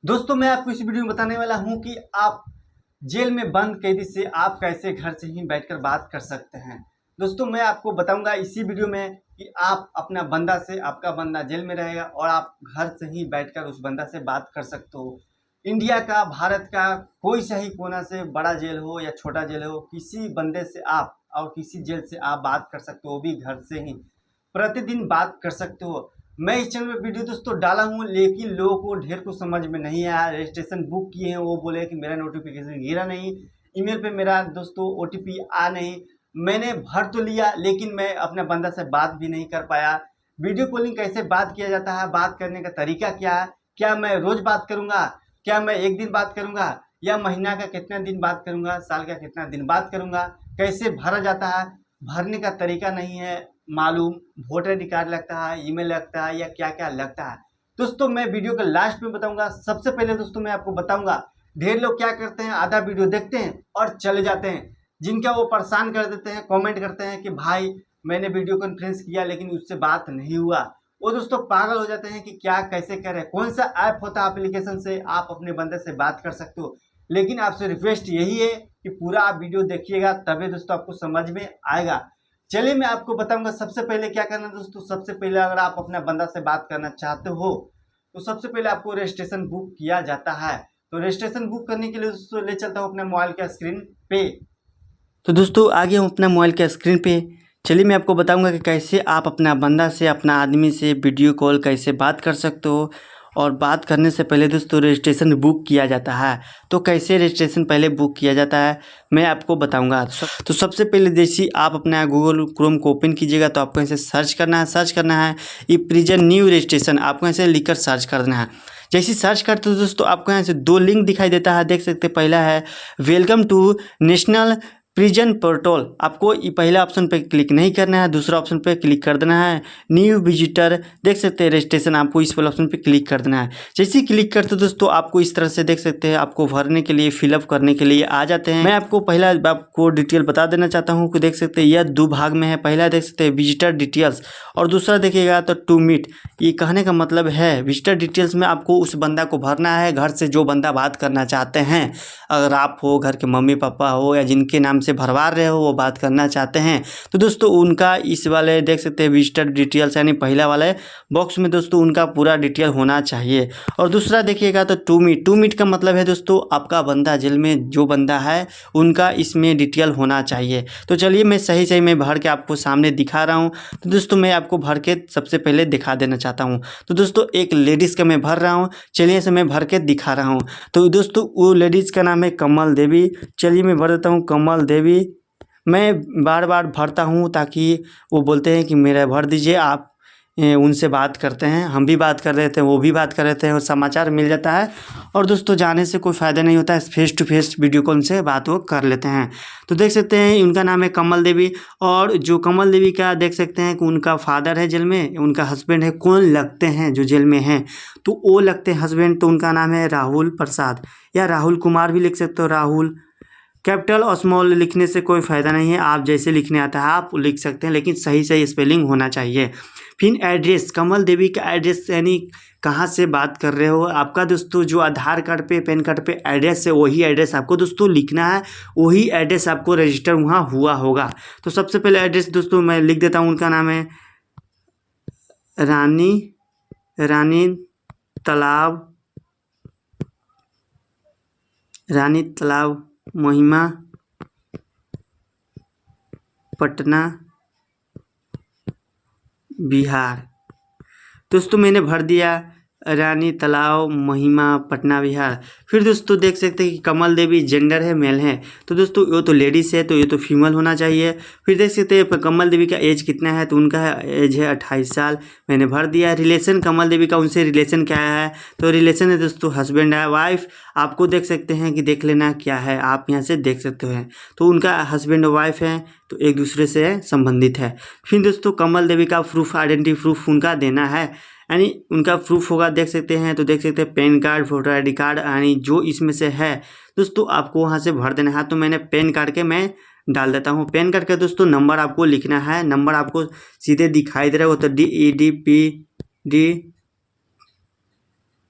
दोस्तों मैं आपको इस वीडियो में बताने वाला हूं कि आप जेल में बंद कैदी से आप कैसे घर से ही बैठकर बात कर सकते हैं। दोस्तों मैं आपको बताऊंगा इसी वीडियो में कि आप अपना बंदा से, आपका बंदा जेल में रहेगा और आप घर से ही बैठकर उस बंदा से बात कर सकते हो। इंडिया का, भारत का कोई सही कोना से, बड़ा जेल हो या छोटा जेल हो, किसी बंदे से आप और किसी जेल से आप बात कर सकते हो, वो भी घर से ही प्रतिदिन बात कर सकते हो। मैं इस चैनल में वीडियो दोस्तों डाला हूँ, लेकिन लोगों को ढेर को समझ में नहीं आया। रजिस्ट्रेशन बुक किए हैं, वो बोले कि मेरा नोटिफिकेशन गिरा नहीं, ईमेल पे मेरा दोस्तों ओटीपी आ नहीं। मैंने भर तो लिया, लेकिन मैं अपने बंदा से बात भी नहीं कर पाया। वीडियो कॉलिंग कैसे बात किया जाता है, बात करने का तरीका क्या है, क्या मैं रोज बात करूंगा, क्या मैं एक दिन बात करूंगा, या महीना का कितना दिन बात करूंगा, साल का कितना दिन बात करूंगा, कैसे भरा जाता है, भरने का तरीका नहीं है मालूम, वोटर आई डी कार्ड लगता है, ईमेल लगता है, या क्या क्या लगता है। दोस्तों मैं वीडियो के लास्ट में बताऊंगा। सबसे पहले दोस्तों मैं आपको बताऊंगा, ढेर लोग क्या करते हैं, आधा वीडियो देखते हैं और चले जाते हैं। जिनका वो परेशान कर देते हैं, कमेंट करते हैं कि भाई मैंने वीडियो कॉन्फ्रेंस किया लेकिन उससे बात नहीं हुआ। वो दोस्तों पागल हो जाते हैं कि क्या कैसे करें, कौन सा ऐप होता है एप्लीकेशन से आप अपने बंदे से बात कर सकते हो। लेकिन आपसे रिक्वेस्ट यही है कि पूरा आप वीडियो देखिएगा, तभी दोस्तों आपको समझ में आएगा। चलिए मैं आपको बताऊंगा सबसे पहले क्या करना है दोस्तों। सबसे पहले अगर आप अपना बंदा से बात करना चाहते हो तो सबसे पहले आपको रजिस्ट्रेशन बुक किया जाता है। तो रजिस्ट्रेशन बुक करने के लिए दोस्तों ले चलता हूँ अपने मोबाइल के स्क्रीन पे। तो दोस्तों आ गया हूँ अपना मोबाइल के स्क्रीन पे। चलिए मैं आपको बताऊंगा कि कैसे आप अपना बंदा से, अपना आदमी से वीडियो कॉल कैसे बात कर सकते हो। और बात करने से पहले दोस्तों रजिस्ट्रेशन बुक किया जाता है। तो कैसे रजिस्ट्रेशन पहले बुक किया जाता है मैं आपको बताऊंगा। तो सबसे पहले जैसे आप अपना गूगल क्रोम को ओपन कीजिएगा तो आपको ऐसे सर्च करना है ई प्रिजन न्यू रजिस्ट्रेशन, आपको ऐसे लिखकर सर्च करना है। जैसे सर्च करते हो दोस्तों आपको यहाँ से दो लिंक दिखाई देता है, देख सकते हैं। पहला है welcome to national prison portal, आपको ये पहला ऑप्शन पे क्लिक नहीं करना है, दूसरा ऑप्शन पे क्लिक कर देना है। न्यू विजिटर, देख सकते हैं रजिस्ट्रेशन, आपको इस वाले ऑप्शन पे क्लिक कर देना है। जैसे ही क्लिक करते हो दोस्तों आपको इस तरह से देख सकते हैं, आपको भरने के लिए, फिलअप करने के लिए आ जाते हैं। मैं आपको पहला आपको डिटेल बता देना चाहता हूँ कि देख सकते हैं यह दो भाग में है। पहला देख सकते हैं विजिटर डिटेल्स और दूसरा देखिएगा तो टू मीट। ये कहने का मतलब है विजिटर डिटेल्स में आपको उस बंदा को भरना है, घर से जो बंदा बात करना चाहते हैं। अगर आप हो, घर के मम्मी पापा हो, या जिनके नाम से भरवा रहे हो वो बात करना चाहते हैं तो दोस्तों उनका इस वाले देख सकते हैं विजिटर डिटेल्स यानी पहला वाले बॉक्स में दोस्तों उनका पूरा डिटेल होना चाहिए। और दूसरा देखिएगा तो टू मीट का मतलब है दोस्तों आपका बंदा जेल में जो बंदा है उनका इसमें डिटेल होना चाहिए। तो चलिए मैं सही मैं भर के आपको सामने दिखा रहा हूँ। तो दोस्तों मैं आपको भर के सबसे पहले दिखा देना चाहता हूँ। तो दोस्तों एक लेडीज़ का मैं भर रहा हूँ, चलिए से मैं भर के दिखा रहा हूँ। तो दोस्तों वो लेडीज़ का नाम है कमल देवी। चलिए मैं भर देता हूँ कमल देवी। मैं बार बार भरता हूँ ताकि वो बोलते हैं कि मेरा भर दीजिए, आप उनसे बात करते हैं, हम भी बात कर रहे थे, वो भी बात कर रहे थे और समाचार मिल जाता है। और दोस्तों जाने से कोई फ़ायदा नहीं होता है, face to face video call से बात वो कर लेते हैं। तो देख सकते हैं उनका नाम है कमल देवी। और जो कमल देवी का देख सकते हैं कि उनका फादर है जेल में, उनका हस्बैंड है, कौन लगते हैं जो जेल में हैं तो वो लगते हैं हस्बैंड। तो उनका नाम है राहुल प्रसाद या राहुल कुमार भी लिख सकते हो। राहुल कैपिटल और स्मॉल लिखने से कोई फ़ायदा नहीं है, आप जैसे लिखने आता है आप लिख सकते हैं, लेकिन सही स्पेलिंग होना चाहिए। फिर एड्रेस, कमल देवी का एड्रेस यानी कहाँ से बात कर रहे हो आपका दोस्तों जो आधार कार्ड पे, पैन कार्ड पे एड्रेस है वही एड्रेस आपको दोस्तों लिखना है, वही एड्रेस आपको रजिस्टर वहाँ हुआ होगा। तो सबसे पहले एड्रेस दोस्तों मैं लिख देता हूँ, उनका नाम है रानी तालाब महिमा, पटना, बिहार। दोस्तों मैंने भर दिया रानी तालाब महिमा, पटना, बिहार। फिर दोस्तों देख सकते हैं कि कमल देवी जेंडर है मेल है, तो दोस्तों ये तो लेडीज़ है तो ये तो फीमेल होना चाहिए। फिर देख सकते हैं कमल देवी का एज कितना है, तो उनका एज है 28 साल, मैंने भर दिया। रिलेशन कमल देवी का उनसे रिलेशन क्या है, तो रिलेशन है दोस्तों हस्बैंड है वाइफ। आपको देख सकते हैं कि देख लेना क्या है, आप यहाँ से देख सकते हैं। तो उनका हस्बैंड वाइफ है तो एक दूसरे से संबंधित है। फिर दोस्तों कमल देवी का प्रूफ, आइडेंटिटी प्रूफ उनका देना है, यानी उनका प्रूफ होगा देख सकते हैं। तो देख सकते हैं pan card, voter I D card, यानी जो इसमें से है दोस्तों आपको वहाँ से भर देना है। तो मैंने पैन कार्ड के मैं डाल देता हूँ। पैन कार्ड का दोस्तों नंबर आपको लिखना है, नंबर आपको सीधे दिखाई दे रहा हो तो DEDPD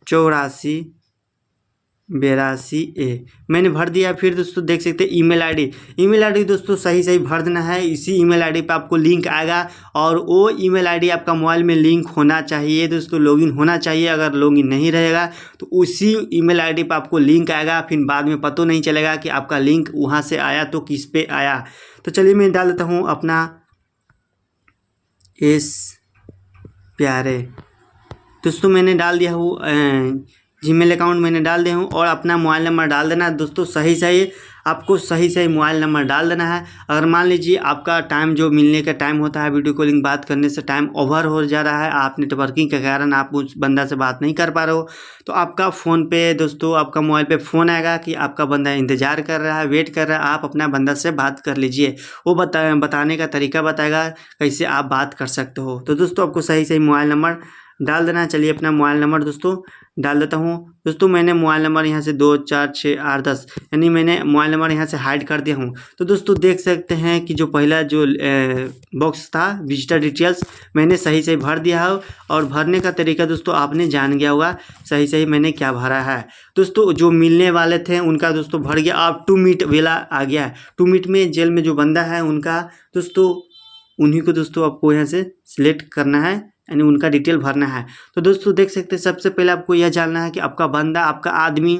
84 82A मैंने भर दिया। फिर दोस्तों देख सकते हैं ईमेल आईडी दोस्तों सही भर देना है। इसी ईमेल आईडी पे आपको लिंक आएगा और वो ईमेल आईडी आपका मोबाइल में लिंक होना चाहिए दोस्तों, लॉगिन होना चाहिए। अगर लॉगिन नहीं रहेगा तो उसी ईमेल आईडी पे आपको लिंक आएगा, फिर बाद में पता नहीं चलेगा कि आपका लिंक वहाँ से आया तो किस पे आया। तो चलिए मैं डाल देता हूँ अपना एस प्यारे दोस्तों, मैंने डाल दिया हूँ जीमेल अकाउंट मैंने डाल दिया हूँ और अपना मोबाइल नंबर डाल देना है दोस्तों। सही आपको सही मोबाइल नंबर डाल देना है। अगर मान लीजिए आपका टाइम जो मिलने का टाइम होता है, वीडियो कॉलिंग बात करने से टाइम ओवर हो जा रहा है, आप नेटवर्किंग के कारण आप उस बंदा से बात नहीं कर पा रहे हो, तो आपका फ़ोन पे दोस्तों आपका मोबाइल पे फ़ोन आएगा कि आपका बंदा इंतज़ार कर रहा है, वेट कर रहा है, आप अपना बंदा से बात कर लीजिए। वो बताने का तरीका बताएगा कैसे आप बात कर सकते हो। तो दोस्तों आपको सही मोबाइल नंबर डाल देना है। चलिए अपना मोबाइल नंबर दोस्तों डाल देता हूँ। दोस्तों मैंने मोबाइल नंबर यहाँ से 2 4 6 8 10 यानी मैंने मोबाइल नंबर यहाँ से हाइड कर दिया हूँ। तो दोस्तों देख सकते हैं कि जो पहला जो बॉक्स था विजिटर डिटेल्स मैंने सही भर दिया है और भरने का तरीका दोस्तों आपने जान गया होगा सही मैंने क्या भरा है। दोस्तों जो मिलने वाले थे उनका दोस्तों भर गया। अब टू मीट वाला आ गया है। टू मीट में जेल में जो बंदा है उनका दोस्तों उन्हीं को दोस्तों आपको यहाँ से सिलेक्ट करना है, यानी उनका डिटेल भरना है। तो दोस्तों देख सकते हैं सबसे पहले आपको यह जानना है कि आपका बंदा आपका आदमी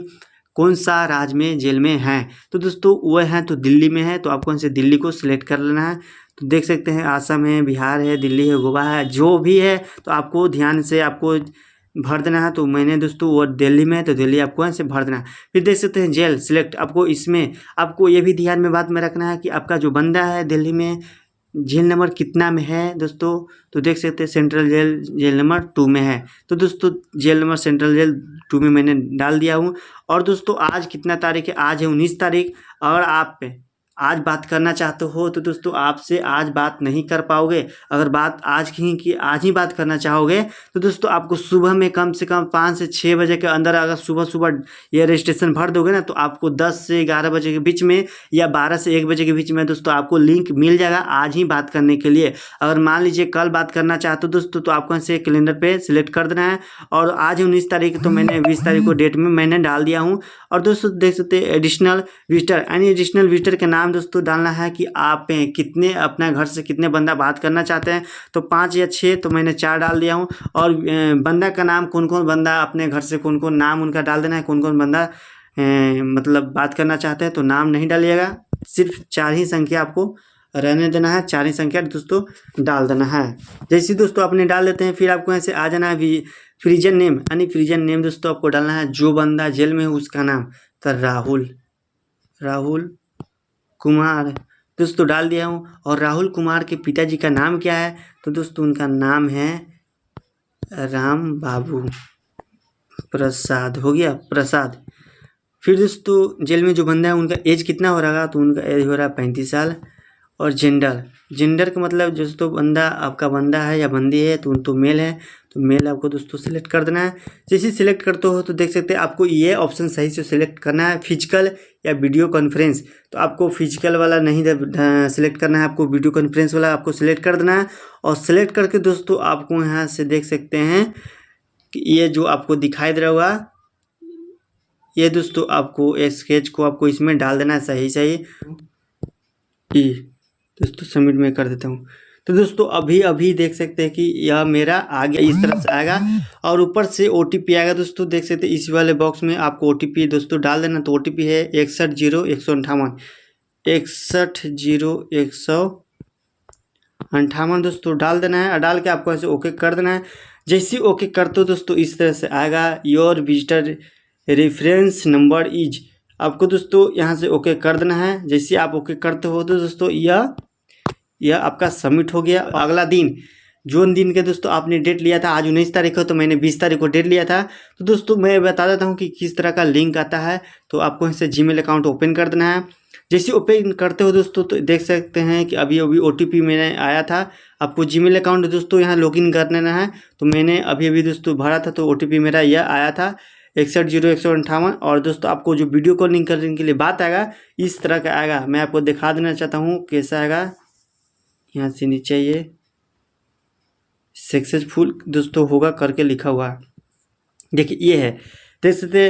कौन सा राज्य में जेल में है। तो दोस्तों वह है तो दिल्ली में है, तो आपको यहाँ से दिल्ली को सिलेक्ट कर लेना है। तो देख सकते हैं आसम है, बिहार है, दिल्ली है, गोवा है, जो भी है तो आपको ध्यान से आपको भर देना है। तो मैंने दोस्तों वो दिल्ली में है तो दिल्ली आपको यहाँ से भर देना है। फिर देख सकते हैं जेल सिलेक्ट, आपको इसमें आपको ये भी ध्यान में बात में रखना है कि आपका जो बंदा है दिल्ली में जेल नंबर कितना में है दोस्तों। तो देख सकते हैं सेंट्रल जेल नंबर 2 में है। तो दोस्तों जेल नंबर सेंट्रल जेल 2 में मैंने डाल दिया हूँ। और दोस्तों आज कितना तारीख है, आज है 19 तारीख। और आप आज बात करना चाहते हो तो दोस्तों आपसे आज बात नहीं कर पाओगे। अगर बात आज ही बात करना चाहोगे तो दोस्तों आपको सुबह में कम से कम 5 से 6 बजे के अंदर अगर सुबह ये रजिस्ट्रेशन भर दोगे ना तो आपको 10 से 11 बजे के बीच में या 12 से 1 बजे के बीच में दोस्तों आपको लिंक मिल जाएगा आज ही बात करने के लिए। अगर मान लीजिए कल बात करना चाहते हो दोस्तों तो आपको ऐसे कैलेंडर पे सिलेक्ट कर देना है। और आज 19 तारीख तो मैंने 20 तारीख को डेट में मैंने डाल दिया हूँ। और दोस्तों देख सकते हैं एडिशनल विजिटर, यानी एडिशनल विजिटर के नाम दोस्तों डालना है कि आप कितने अपना घर से कितने बंदा बात करना चाहते हैं। तो 5 या 6 तो मैंने 4 डाल दिया हूँ। और बंदा का नाम कौन बंदा अपने घर से कौन नाम उनका डाल देना है, कौन बंदा मतलब बात करना चाहते हैं। तो नाम नहीं डालिएगा, सिर्फ 4 ही संख्या आपको रहने देना है, 4 ही संख्या दोस्तों डाल देना है। जैसे दोस्तों आपने डाल देते हैं फिर आपको ऐसे आ जाना है फ्रीजन नेम, यानी फ्रीजन नेम दोस्तों आपको डालना है जो बंदा जेल में है उसका नाम। तो राहुल कुमार दोस्तों डाल दिया हूँ। और राहुल कुमार के पिताजी का नाम क्या है तो दोस्तों उनका नाम है राम बाबू प्रसाद, हो गया प्रसाद। फिर दोस्तों जेल में जो बंदा है उनका एज कितना हो रहा है तो उनका एज हो रहा है 35 साल। और जेंडर का मतलब दोस्तों बंदा आपका बंदा है या बंदी है तो मेल है तो मेल आपको दोस्तों सिलेक्ट कर देना है। जैसे सिलेक्ट करते हो तो देख सकते हैं आपको ये ऑप्शन सही से सिलेक्ट करना है, फिजिकल या वीडियो कॉन्फ्रेंस। तो आपको फिजिकल वाला नहीं सिलेक्ट करना है, आपको वीडियो कॉन्फ्रेंस वाला आपको सिलेक्ट कर देना है। और सिलेक्ट करके दोस्तों आपको यहाँ से देख सकते हैं कि ये जो आपको दिखाई दे रहा होगा ये दोस्तों आपको स्केच को आपको इसमें डाल देना है सही दोस्तों सबमिट में कर देता हूँ। तो दोस्तों अभी देख सकते हैं कि यह मेरा आ गया, इस तरफ से आएगा और ऊपर से OTP आएगा दोस्तों। देख सकते हैं इस वाले बॉक्स में आपको OTP दोस्तों डाल देना। तो OTP है 610158 दोस्तों डाल देना है। और डाल के आपको ऐसे ओके कर देना है। जैसे ओके करते हो दोस्तों इस तरह से आएगा, your visitor reference number is, आपको दोस्तों यहाँ से ओके कर देना है। जैसे आप ओके करते हो तो दोस्तों यह आपका सबमिट हो गया। अगला दिन जो दिन के दोस्तों आपने डेट लिया था, आज 19 तारीख हो तो मैंने 20 तारीख को डेट लिया था। तो दोस्तों मैं बता देता हूँ कि किस तरह का लिंक आता है। तो आपको इससे जीमेल अकाउंट ओपन कर देना है। जैसे ओपन करते हो दोस्तों तो देख सकते हैं कि अभी OTP मैंने आया था। आपको जीमेल अकाउंट दोस्तों यहाँ लॉगिन कर लेना है। तो मैंने अभी दोस्तों भरा था तो OTP मेरा यह आया था 610158। और दोस्तों आपको जो वीडियो कॉलिंग करने के लिए बात आएगा इस तरह का आएगा। मैं आपको दिखा देना चाहता हूँ कैसा आएगा। यहाँ से नीचे ये सक्सेसफुल दोस्तों होगा करके लिखा हुआ, देखिए ये है। देख सकते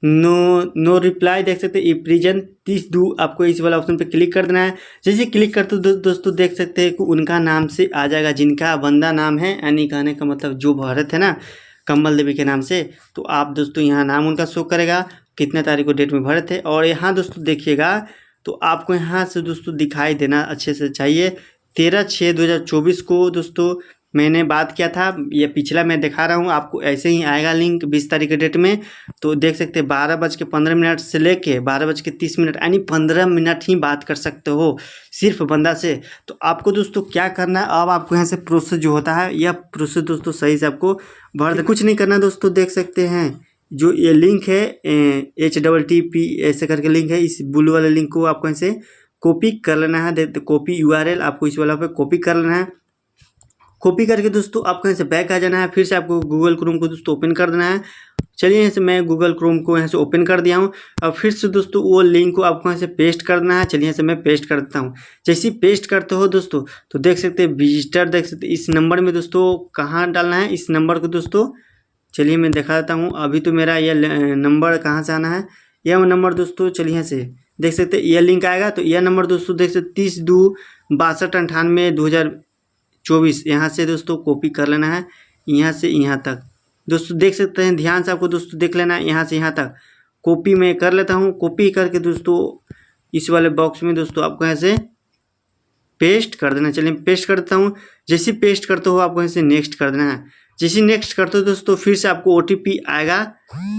नो रिप्लाई देख सकते हैं। ई प्रिजन 30 आपको इस वाला ऑप्शन पे क्लिक कर देना है। जैसे क्लिक करते हो दोस्तों देख सकते हैं कि उनका नाम से आ जाएगा, जिनका बंदा नाम है, यानी कहने का मतलब जो भरत है ना कमल देवी के नाम से। तो आप दोस्तों यहाँ नाम उनका शो करेगा, कितने तारीख को डेट में भरत है। और यहाँ दोस्तों देखिएगा तो आपको यहाँ से दोस्तों दिखाई देना अच्छे से चाहिए। 13/6/2024 को दोस्तों मैंने बात किया था, ये पिछला मैं दिखा रहा हूँ आपको, ऐसे ही आएगा लिंक 20 तारीख के डेट में। तो देख सकते हैं 12:15 से लेके 12:30 यानी 15 मिनट ही बात कर सकते हो सिर्फ बंदा से। तो आपको दोस्तों क्या करना है, अब आपको यहाँ से प्रोसेस जो होता है यह प्रोसेस दोस्तों सही से आपको भर, कुछ नहीं करना दोस्तों। देख सकते हैं जो ये लिंक है HTTP ऐसे करके लिंक है, इस ब्लू वाले लिंक को आपको ऐसे कॉपी कर लेना है। कॉपी URL आपको इस वाला पे कॉपी कर लेना है। कॉपी करके दोस्तों आपको यहाँ से बैक आ जाना है, फिर से आपको गूगल क्रोम को दोस्तों ओपन कर देना है। चलिए यहाँ से मैं गूगल क्रोम को यहाँ से ओपन कर दिया हूँ। अब फिर से दोस्तों वो लिंक को आपको यहाँ से पेस्ट कर देना है। चलिए यहाँ से मैं पेस्ट कर देता हूँ। जैसे ही पेस्ट करते हो दोस्तों तो देख सकते हैं विजिटर, देख सकते इस नंबर में दोस्तों कहाँ डालना है, इस नंबर को दोस्तों चलिए मैं दिखा देता हूँ। अभी तो मेरा यह नंबर कहाँ से आना है, यह नंबर दोस्तों चलिए यहाँ से देख सकते हैं यह लिंक आएगा। तो यह नंबर दोस्तों देख सकते 30/2/62/98/2024 यहाँ से दोस्तों कॉपी कर लेना है, यहाँ से यहाँ तक दोस्तों देख सकते हैं। ध्यान से आपको दोस्तों देख लेना है, यहाँ से यहाँ तक कॉपी मैं कर लेता हूँ। कॉपी करके दोस्तों इस वाले बॉक्स में दोस्तों आपको यहाँ से पेस्ट कर देना। चलिए पेस्ट कर देता हूँ। जैसे पेस्ट करते हो आपको यहाँ से नेक्स्ट कर देना है। जैसे नेक्स्ट करते हो दोस्तों फिर से आपको OTP आएगा।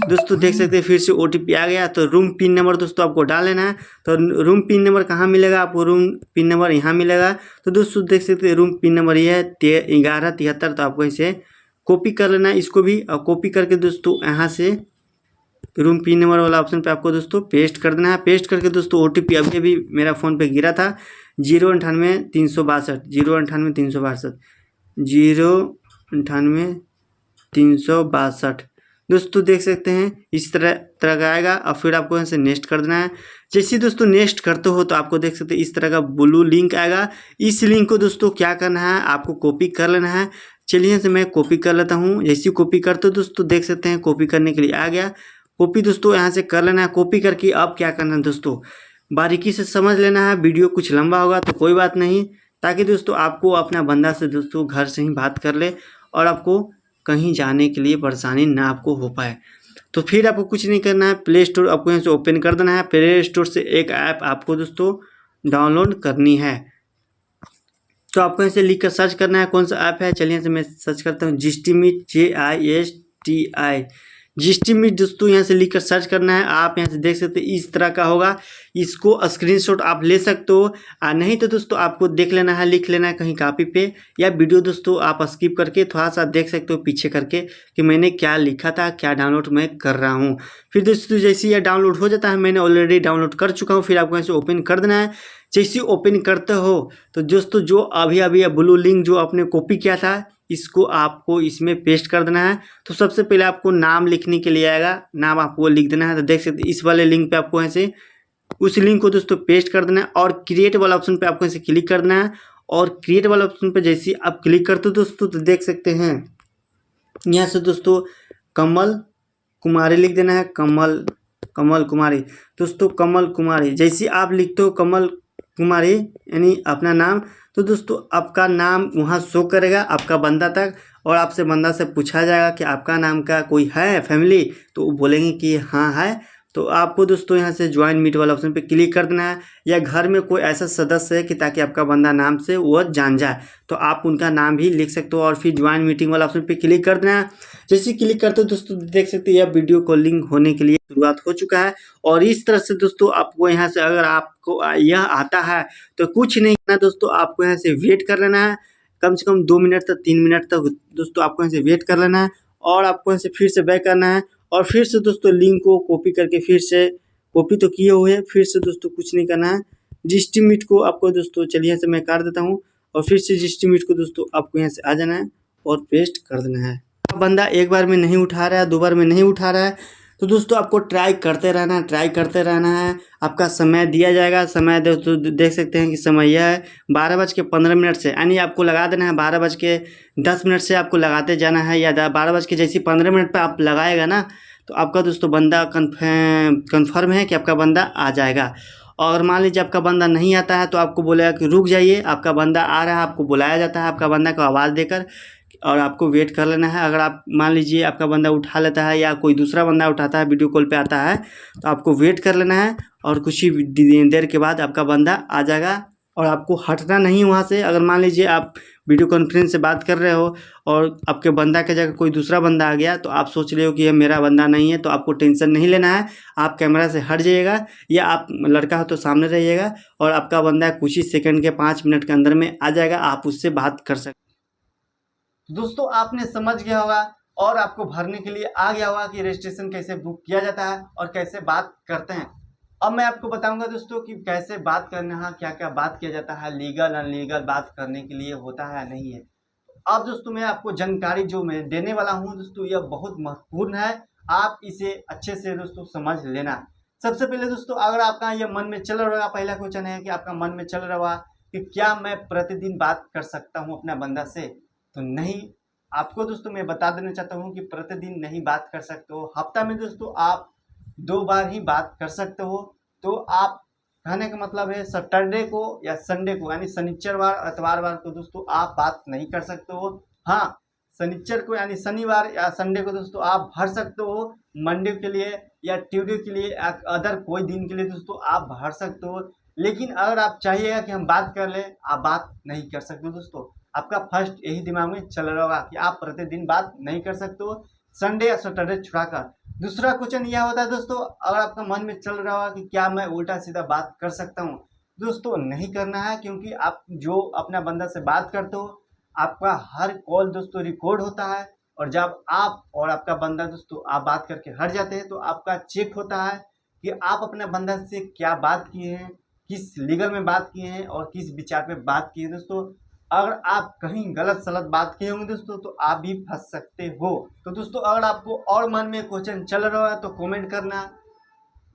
दोस्तों देख सकते हैं फिर से OTP आ गया। तो रूम पिन नंबर दोस्तों आपको डाल लेना है। तो रूम पिन नंबर कहाँ मिलेगा आपको, रूम पिन नंबर यहाँ मिलेगा। तो दोस्तों देख सकते हैं रूम पिन नंबर ये है 1173। तो आपको इसे कॉपी कर लेना है इसको भी, और कॉपी करके दोस्तों यहाँ से रूम पिन नंबर वाला ऑप्शन पे आपको दोस्तों पेस्ट कर देना है। पेस्ट करके दोस्तों OTP अभी अभी मेरा फ़ोन पे गिरा था 098 362 098 दोस्तों देख सकते हैं इस तरह का आएगा। और फिर आपको यहाँ से नेक्स्ट कर देना है। जैसे दोस्तों नेक्स्ट करते हो तो आपको देख सकते हैं इस तरह का ब्लू लिंक आएगा। इस लिंक को दोस्तों क्या करना है, आपको कॉपी कर लेना है। चलिए यहाँ से मैं कॉपी कर लेता हूँ। जैसे कॉपी करते हो दोस्तों देख सकते हैं कॉपी करने के लिए आ गया। कॉपी दोस्तों यहाँ से कर लेना है। कॉपी करके अब क्या करना है दोस्तों बारीकी से समझ लेना है। वीडियो कुछ लंबा होगा तो कोई बात नहीं, ताकि दोस्तों आपको अपना बंदा से दोस्तों घर से ही बात कर ले और आपको कहीं जाने के लिए परेशानी ना आपको हो पाए। तो फिर आपको कुछ नहीं करना है, प्ले स्टोर आपको यहाँ से ओपन कर देना है। प्ले स्टोर से एक ऐप आपको दोस्तों डाउनलोड करनी है। तो आपको यहाँ से लिख कर सर्च करना है कौन सा ऐप है। चलिए यहाँ से मैं सर्च करता हूँ जिस्टीमीट JISTI जिस्टीमीट दोस्तों यहाँ से लिख कर सर्च करना है। आप यहाँ से देख सकते हैं इस तरह का होगा। इसको स्क्रीनशॉट आप ले सकते हो, नहीं तो दोस्तों आपको देख लेना है, लिख लेना है कहीं कॉपी पे, या वीडियो दोस्तों आप स्किप करके थोड़ा सा देख सकते हो पीछे करके कि मैंने क्या लिखा था, क्या डाउनलोड मैं कर रहा हूँ। फिर दोस्तों जैसे यह डाउनलोड हो जाता है, मैंने ऑलरेडी डाउनलोड कर चुका हूँ, फिर आपको यहाँ से ओपन कर देना है। जैसे ओपन करते हो तो दोस्तों जो अभी अभी ब्लू लिंक जो आपने कॉपी किया था इसको आपको इसमें पेस्ट कर देना है। तो सबसे पहले आपको नाम लिखने के लिए आएगा, नाम आपको लिख देना है। तो देख सकते इस वाले लिंक पे आपको ऐसे उस लिंक को दोस्तों पेस्ट कर देना है और क्रिएट वाला ऑप्शन पे आपको ऐसे क्लिक कर देना है। और क्रिएट वाला ऑप्शन पे जैसे आप क्लिक करते हो दोस्तों तो देख सकते हैं यहाँ से दोस्तों कमल कुमारी लिख देना है। कमल कुमारी दोस्तों, कमल कुमारी जैसे आप लिखते हो कमल कुमारी यानी अपना नाम, तो दोस्तों आपका नाम वहाँ शो करेगा आपका बंदा तक, और आपसे बंदा से पूछा जाएगा कि आपका नाम का कोई है फैमिली, तो वो बोलेंगे कि हाँ है। तो आपको दोस्तों यहाँ से ज्वाइन मीट वाला ऑप्शन पे क्लिक कर देना है। या घर में कोई ऐसा सदस्य है कि ताकि आपका बंदा नाम से वो जान जाए तो आप उनका नाम भी लिख सकते हो, और फिर ज्वाइन मीटिंग वाला ऑप्शन पे क्लिक कर देना है। जैसे क्लिक करते हो दोस्तों देख सकते हैं यह वीडियो कॉलिंग होने के लिए शुरुआत हो चुका है। और इस तरह से दोस्तों आपको यहाँ से अगर आपको यह आता है तो कुछ नहीं करना दोस्तों, आपको यहाँ से वेट कर लेना है कम से कम 2 मिनट तक 3 मिनट तक दोस्तों आपको यहाँ से वेट कर लेना है। और आपको यहाँ से फिर से बैक करना है और फिर से दोस्तों लिंक को कॉपी करके फिर से कॉपी तो किए हुए हैं, फिर से दोस्तों कुछ नहीं करना है। जिस्टीमीट को आपको दोस्तों चलिए यहाँ से मैं काट देता हूँ और फिर से जिस्टीमीट को दोस्तों आपको यहाँ से आ जाना है और पेस्ट कर देना है। बंदा एक बार में नहीं उठा रहा है, 2 बार में नहीं उठा रहा है, तो दोस्तों आपको ट्राई करते रहना है। आपका समय दिया जाएगा। समय दोस्तों देख सकते हैं कि समय यह है 12:15 से, यानी आपको लगा देना है 12:10 से आपको लगाते जाना है, या 12:15 पे आप लगाएगा ना तो आपका दोस्तों बंदा कन्फर्म है कि आपका बंदा आ जाएगा। और मान लीजिए आपका बंदा नहीं आता है तो आपको बोलेगा कि रुक जाइए, आपका बंदा आ रहा है, आपको बुलाया जाता है आपका बंदा को आवाज़ देकर, और आपको वेट कर लेना है। अगर आप मान लीजिए आपका बंदा उठा लेता है या कोई दूसरा बंदा उठाता है, वीडियो कॉल पे आता है, तो आपको वेट कर लेना है और कुछ ही देर के बाद आपका बंदा आ जाएगा। और आपको हटना नहीं वहाँ से। अगर मान लीजिए आप वीडियो कॉन्फ्रेंस से बात कर रहे हो और आपके बंदा के जगह कोई दूसरा बंदा आ गया, तो आप सोच रहे हो कि ये मेरा बंदा नहीं है, तो आपको टेंशन नहीं लेना है। आप कैमरा से हट जाइएगा या आप लड़का हो तो सामने रहिएगा और आपका बंदा कुछ ही सेकंड के 5 मिनट के अंदर में आ जाएगा, आप उससे बात कर सकते। दोस्तों आपने समझ गया होगा और आपको भरने के लिए आ गया होगा कि रजिस्ट्रेशन कैसे बुक किया जाता है और कैसे बात करते हैं। अब मैं आपको बताऊंगा दोस्तों कि कैसे बात करना है, क्या क्या बात किया जाता है, लीगल अनलीगल बात करने के लिए होता है नहीं है। अब दोस्तों मैं आपको जानकारी जो मैं देने वाला हूं दोस्तों, यह बहुत महत्वपूर्ण है, आप इसे अच्छे से दोस्तों समझ लेना। सबसे पहले दोस्तों अगर आपका यह मन में चल रहा होगा, पहला क्वेश्चन है कि आपका मन में चल रहा होगा कि क्या मैं प्रतिदिन बात कर सकता हूं अपना बंदा से, तो नहीं। आपको दोस्तों मैं बता देना चाहता हूं कि प्रतिदिन नहीं बात कर सकते हो। हफ्ता में दोस्तों आप 2 बार ही बात कर सकते हो। तो आप कहने का मतलब है सैटरडे को या संडे को, यानी शनिचरवार इतवारवार को दोस्तों आप बात नहीं कर सकते हो। हाँ, शनिचर को यानी शनिवार या संडे को दोस्तों आप भर सकते हो। मंडे के लिए या ट्यूसडे के लिए या अदर कोई दिन के लिए दोस्तों आप भर सकते हो। लेकिन अगर आप चाहिएगा कि हम बात कर लें, आप बात नहीं कर सकते दोस्तों। आपका फर्स्ट यही दिमाग में चल रहा होगा कि आप प्रतिदिन बात नहीं कर सकते हो, संडे या सैटरडे छुड़ाकर। दूसरा क्वेश्चन यह होता है दोस्तों, अगर आपका मन में चल रहा होगा कि क्या मैं उल्टा सीधा बात कर सकता हूँ, दोस्तों नहीं करना है। क्योंकि आप जो अपना बंदा से बात करते हो, आपका हर कॉल दोस्तों रिकॉर्ड होता है। और जब आप और आपका बंदा दोस्तों आप बात करके हट जाते हैं, तो आपका चेक होता है कि आप अपने बंदा से क्या बात किए हैं, किस लीगल में बात किए हैं और किस विचार पे बात किए हैं दोस्तों। अगर आप कहीं गलत सलत बात किए होंगे दोस्तों, तो आप भी फंस सकते हो। तो दोस्तों अगर आपको और मन में क्वेश्चन चल रहा है तो कमेंट करना।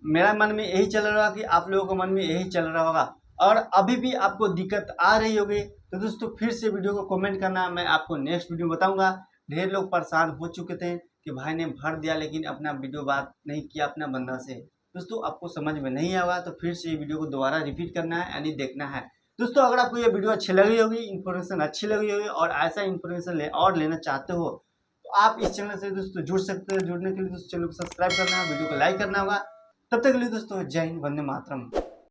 मेरा मन में यही चल रहा है कि आप लोगों के मन में यही चल रहा होगा। और अभी भी आपको दिक्कत आ रही होगी तो दोस्तों फिर से वीडियो को कमेंट करना, मैं आपको नेक्स्ट वीडियो बताऊंगा। ढेर लोग परेशान हो चुके थे कि भाई ने भर दिया लेकिन अपना वीडियो बात नहीं किया अपना बंदा से। दोस्तों आपको समझ में नहीं आएगा तो फिर से ये वीडियो को दोबारा रिपीट करना है, यानी देखना है। दोस्तों अगर आपको ये वीडियो अच्छी लगी होगी, इन्फॉर्मेशन अच्छी लगी होगी और ऐसा इन्फॉर्मेशन लेना चाहते हो, तो आप इस चैनल से दोस्तों जुड़ सकते हो। जुड़ने के लिए दोस्तों चैनल को सब्सक्राइब करना है, वीडियो को लाइक करना होगा। तब तक के लिए दोस्तों जय हिंद, वंदे मातरम।